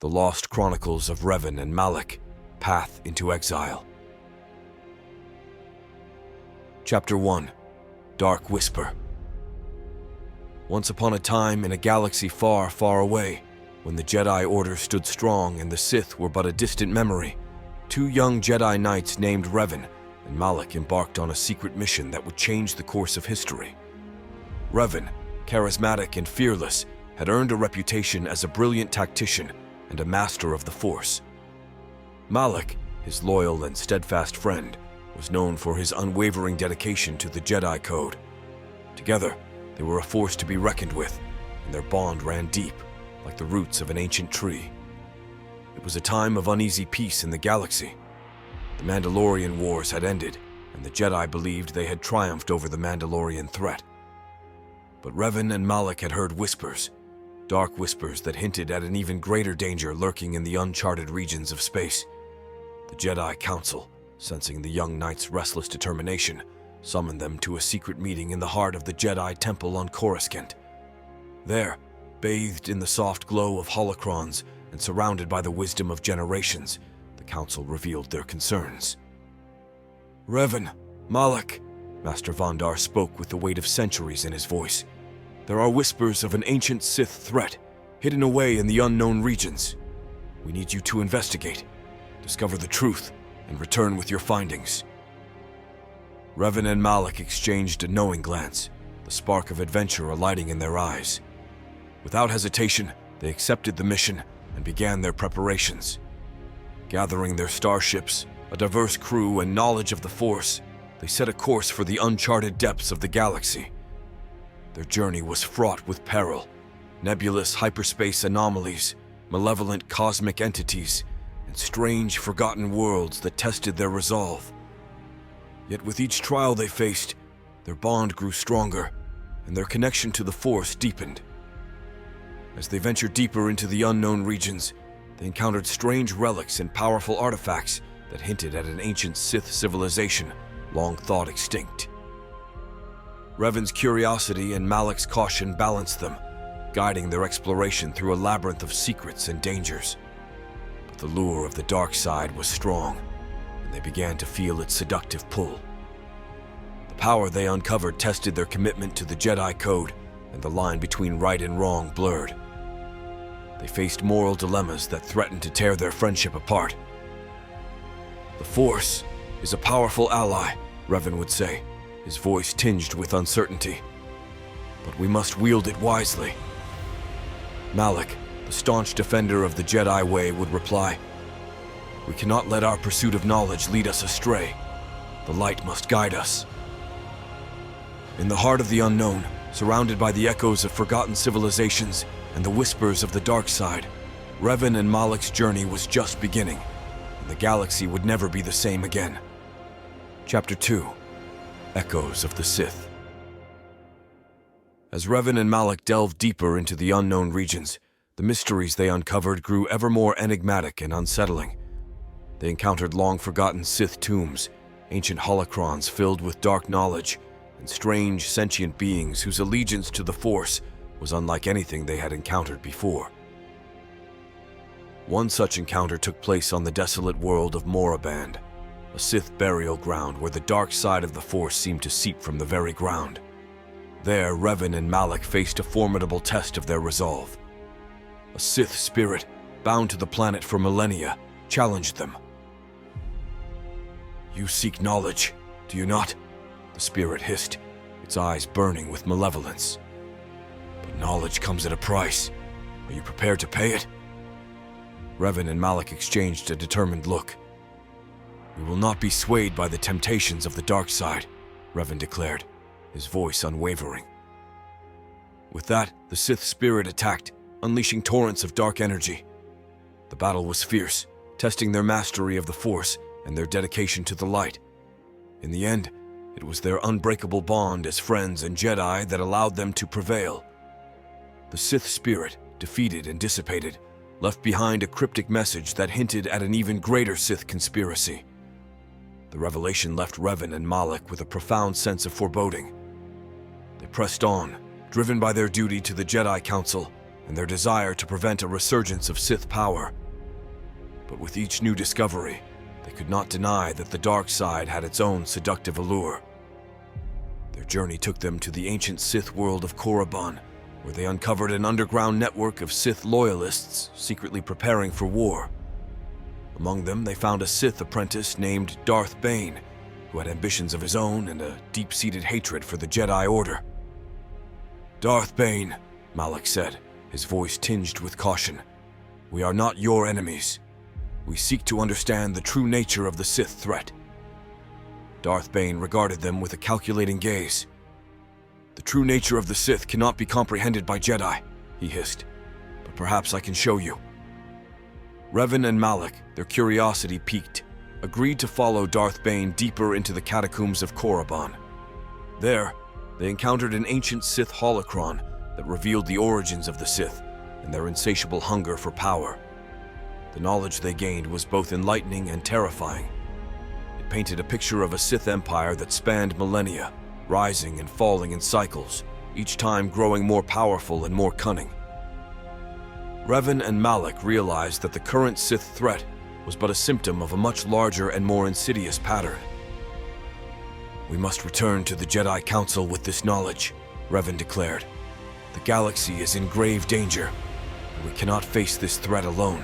The Lost Chronicles of Revan and Malak, Path into Exile. Chapter 1. Dark Whisper. Once upon a time in a galaxy far, far away, when the Jedi Order stood strong and the Sith were but a distant memory, two young Jedi Knights named Revan and Malak embarked on a secret mission that would change the course of history. Revan, charismatic and fearless, had earned a reputation as a brilliant tactician and a master of the Force. Malak, his loyal and steadfast friend, was known for his unwavering dedication to the Jedi Code. Together, they were a force to be reckoned with, and their bond ran deep, like the roots of an ancient tree. It was a time of uneasy peace in the galaxy. The Mandalorian Wars had ended, and the Jedi believed they had triumphed over the Mandalorian threat. But Revan and Malak had heard whispers, dark whispers that hinted at an even greater danger lurking in the uncharted regions of space. The Jedi Council, sensing the young knights' restless determination, summoned them to a secret meeting in the heart of the Jedi Temple on Coruscant. There, bathed in the soft glow of holocrons and surrounded by the wisdom of generations, the Council revealed their concerns. "Revan, Malak," Master Vondar spoke with the weight of centuries in his voice. "There are whispers of an ancient Sith threat, hidden away in the unknown regions. We need you to investigate, discover the truth, and return with your findings." Revan and Malak exchanged a knowing glance, the spark of adventure alighting in their eyes. Without hesitation, they accepted the mission and began their preparations. Gathering their starships, a diverse crew, and knowledge of the Force, they set a course for the uncharted depths of the galaxy. Their journey was fraught with peril, nebulous hyperspace anomalies, malevolent cosmic entities, and strange, forgotten worlds that tested their resolve. Yet with each trial they faced, their bond grew stronger, and their connection to the Force deepened. As they ventured deeper into the unknown regions, they encountered strange relics and powerful artifacts that hinted at an ancient Sith civilization long thought extinct. Revan's curiosity and Malak's caution balanced them, guiding their exploration through a labyrinth of secrets and dangers. But the lure of the dark side was strong, and they began to feel its seductive pull. The power they uncovered tested their commitment to the Jedi Code, and the line between right and wrong blurred. They faced moral dilemmas that threatened to tear their friendship apart. "The Force is a powerful ally," Revan would say, his voice tinged with uncertainty. "But we must wield it wisely." Malak, the staunch defender of the Jedi way, would reply, "We cannot let our pursuit of knowledge lead us astray. The light must guide us." In the heart of the unknown, surrounded by the echoes of forgotten civilizations and the whispers of the dark side, Revan and Malak's journey was just beginning, and the galaxy would never be the same again. Chapter 2. Echoes of the Sith. As Revan and Malak delved deeper into the unknown regions, the mysteries they uncovered grew ever more enigmatic and unsettling. They encountered long-forgotten Sith tombs, ancient holocrons filled with dark knowledge, and strange sentient beings whose allegiance to the Force was unlike anything they had encountered before. One such encounter took place on the desolate world of Moraband, a Sith burial ground where the dark side of the Force seemed to seep from the very ground. There, Revan and Malak faced a formidable test of their resolve. A Sith spirit, bound to the planet for millennia, challenged them. "You seek knowledge, do you not?" the spirit hissed, its eyes burning with malevolence. "But knowledge comes at a price. Are you prepared to pay it?" Revan and Malak exchanged a determined look. "We will not be swayed by the temptations of the dark side," Revan declared, his voice unwavering. With that, the Sith spirit attacked, unleashing torrents of dark energy. The battle was fierce, testing their mastery of the Force and their dedication to the light. In the end, it was their unbreakable bond as friends and Jedi that allowed them to prevail. The Sith spirit, defeated and dissipated, left behind a cryptic message that hinted at an even greater Sith conspiracy. The revelation left Revan and Malak with a profound sense of foreboding. They pressed on, driven by their duty to the Jedi Council and their desire to prevent a resurgence of Sith power. But with each new discovery, they could not deny that the dark side had its own seductive allure. Their journey took them to the ancient Sith world of Korriban, where they uncovered an underground network of Sith loyalists secretly preparing for war. Among them, they found a Sith apprentice named Darth Bane, who had ambitions of his own and a deep-seated hatred for the Jedi Order. "Darth Bane," Malak said, his voice tinged with caution, "we are not your enemies. We seek to understand the true nature of the Sith threat." Darth Bane regarded them with a calculating gaze. "The true nature of the Sith cannot be comprehended by Jedi," he hissed, "but perhaps I can show you." Revan and Malak, their curiosity piqued, agreed to follow Darth Bane deeper into the catacombs of Korriban. There, they encountered an ancient Sith holocron that revealed the origins of the Sith and their insatiable hunger for power. The knowledge they gained was both enlightening and terrifying. It painted a picture of a Sith empire that spanned millennia, rising and falling in cycles, each time growing more powerful and more cunning. Revan and Malak realized that the current Sith threat was but a symptom of a much larger and more insidious pattern. "We must return to the Jedi Council with this knowledge," Revan declared. "The galaxy is in grave danger, and we cannot face this threat alone."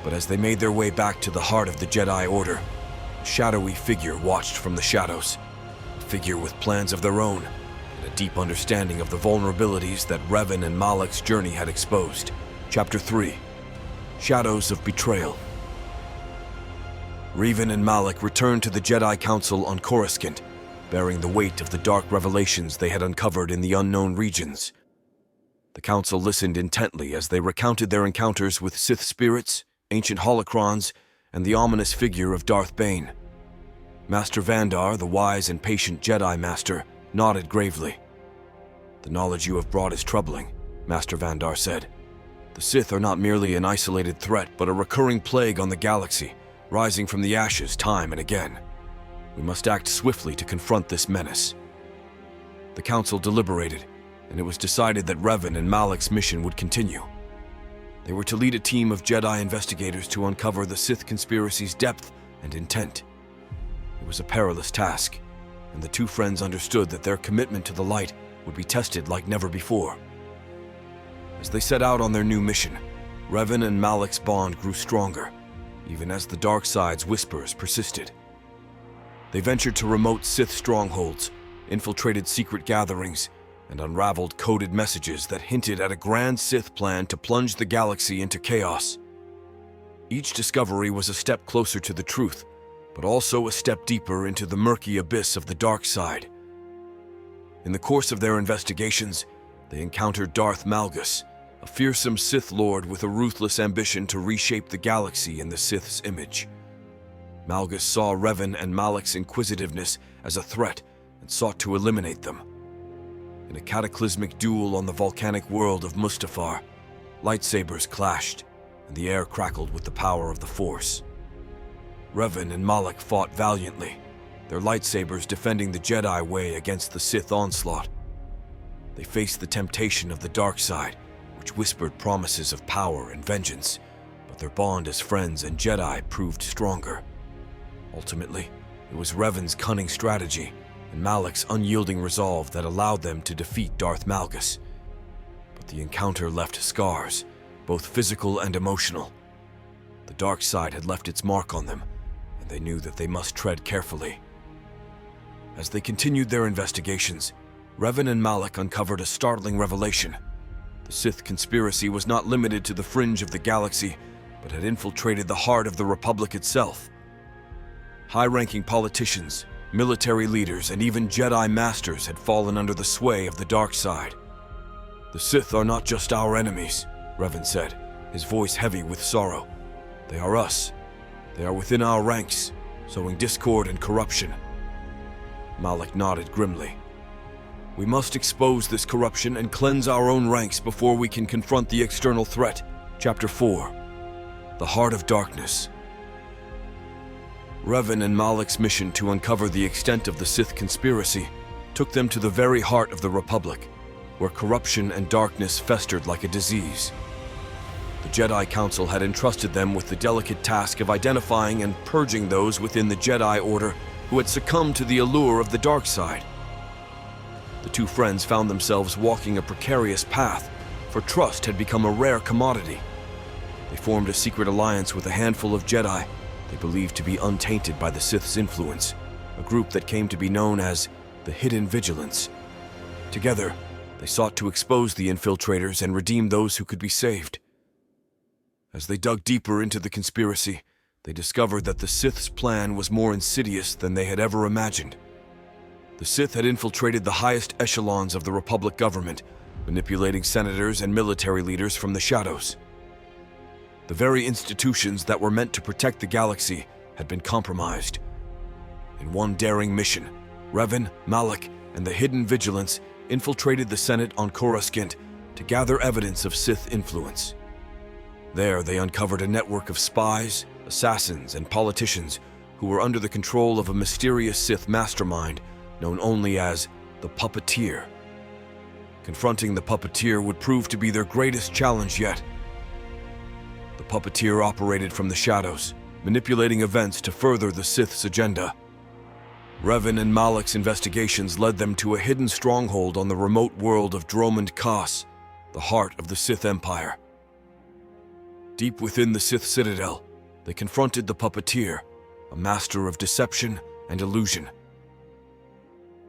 But as they made their way back to the heart of the Jedi Order, a shadowy figure watched from the shadows, a figure with plans of their own and a deep understanding of the vulnerabilities that Revan and Malak's journey had exposed. Chapter 3: Shadows of Betrayal. Revan and Malak returned to the Jedi Council on Coruscant, bearing the weight of the dark revelations they had uncovered in the unknown regions. The Council listened intently as they recounted their encounters with Sith spirits, ancient holocrons, and the ominous figure of Darth Bane. Master Vandar, the wise and patient Jedi Master, nodded gravely. "The knowledge you have brought is troubling," Master Vandar said. "The Sith are not merely an isolated threat, but a recurring plague on the galaxy, rising from the ashes time and again. We must act swiftly to confront this menace." The Council deliberated, and it was decided that Revan and Malak's mission would continue. They were to lead a team of Jedi investigators to uncover the Sith conspiracy's depth and intent. It was a perilous task, and the two friends understood that their commitment to the light would be tested like never before. As they set out on their new mission, Revan and Malak's bond grew stronger, even as the dark side's whispers persisted. They ventured to remote Sith strongholds, infiltrated secret gatherings, and unraveled coded messages that hinted at a grand Sith plan to plunge the galaxy into chaos. Each discovery was a step closer to the truth, but also a step deeper into the murky abyss of the dark side. In the course of their investigations, they encountered Darth Malgus, a fearsome Sith Lord with a ruthless ambition to reshape the galaxy in the Sith's image. Malgus saw Revan and Malak's inquisitiveness as a threat and sought to eliminate them. In a cataclysmic duel on the volcanic world of Mustafar, lightsabers clashed, and the air crackled with the power of the Force. Revan and Malak fought valiantly, their lightsabers defending the Jedi way against the Sith onslaught. They faced the temptation of the dark side, which whispered promises of power and vengeance, but their bond as friends and Jedi proved stronger. Ultimately, it was Revan's cunning strategy and Malak's unyielding resolve that allowed them to defeat Darth Malgus. But the encounter left scars, both physical and emotional. The dark side had left its mark on them, and they knew that they must tread carefully. As they continued their investigations, Revan and Malak uncovered a startling revelation. The Sith conspiracy was not limited to the fringe of the galaxy, but had infiltrated the heart of the Republic itself. High-ranking politicians, military leaders, and even Jedi Masters had fallen under the sway of the dark side. "The Sith are not just our enemies," Revan said, his voice heavy with sorrow. "They are us. They are within our ranks, sowing discord and corruption." Malak nodded grimly. "We must expose this corruption and cleanse our own ranks before we can confront the external threat." Chapter 4: The Heart of Darkness. Revan and Malak's mission to uncover the extent of the Sith conspiracy took them to the very heart of the Republic, where corruption and darkness festered like a disease. The Jedi Council had entrusted them with the delicate task of identifying and purging those within the Jedi Order who had succumbed to the allure of the dark side. The two friends found themselves walking a precarious path, for trust had become a rare commodity. They formed a secret alliance with a handful of Jedi they believed to be untainted by the Sith's influence, a group that came to be known as the Hidden Vigilance. Together, they sought to expose the infiltrators and redeem those who could be saved. As they dug deeper into the conspiracy, they discovered that the Sith's plan was more insidious than they had ever imagined. The Sith had infiltrated the highest echelons of the Republic government, manipulating senators and military leaders from the shadows. The very institutions that were meant to protect the galaxy had been compromised. In one daring mission, Revan, Malak, and the Hidden Vigilance infiltrated the Senate on Coruscant to gather evidence of Sith influence. There, they uncovered a network of spies, assassins, and politicians who were under the control of a mysterious Sith mastermind known only as the Puppeteer. Confronting the Puppeteer would prove to be their greatest challenge yet. The Puppeteer operated from the shadows, manipulating events to further the Sith's agenda. Revan and Malak's investigations led them to a hidden stronghold on the remote world of Dromund Kaas, the heart of the Sith Empire. Deep within the Sith Citadel, they confronted the Puppeteer, a master of deception and illusion.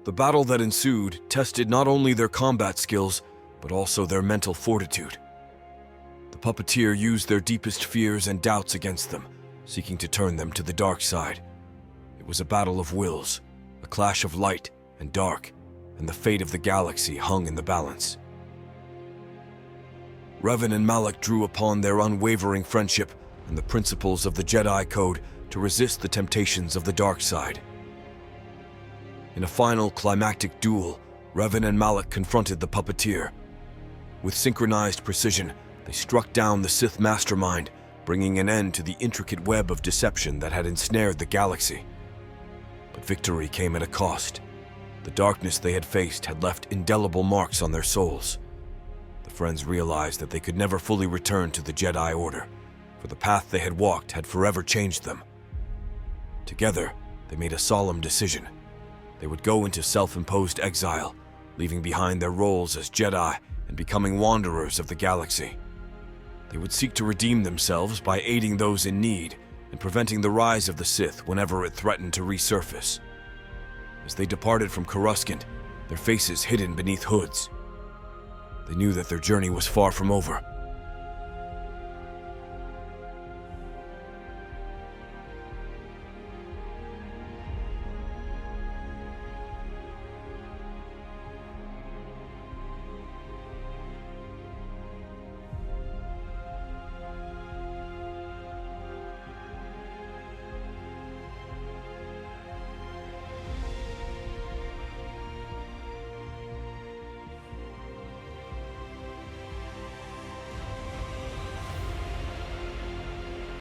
The battle that ensued tested not only their combat skills, but also their mental fortitude. The Puppeteer used their deepest fears and doubts against them, seeking to turn them to the dark side. It was a battle of wills, a clash of light and dark, and the fate of the galaxy hung in the balance. Revan and Malak drew upon their unwavering friendship and the principles of the Jedi Code to resist the temptations of the dark side. In a final climactic duel, Revan and Malak confronted the Puppeteer. With synchronized precision, they struck down the Sith mastermind, bringing an end to the intricate web of deception that had ensnared the galaxy. But victory came at a cost. The darkness they had faced had left indelible marks on their souls. The friends realized that they could never fully return to the Jedi Order, for the path they had walked had forever changed them. Together, they made a solemn decision. They would go into self-imposed exile, leaving behind their roles as Jedi and becoming wanderers of the galaxy. They would seek to redeem themselves by aiding those in need and preventing the rise of the Sith whenever it threatened to resurface. As they departed from Coruscant, their faces hidden beneath hoods, they knew that their journey was far from over.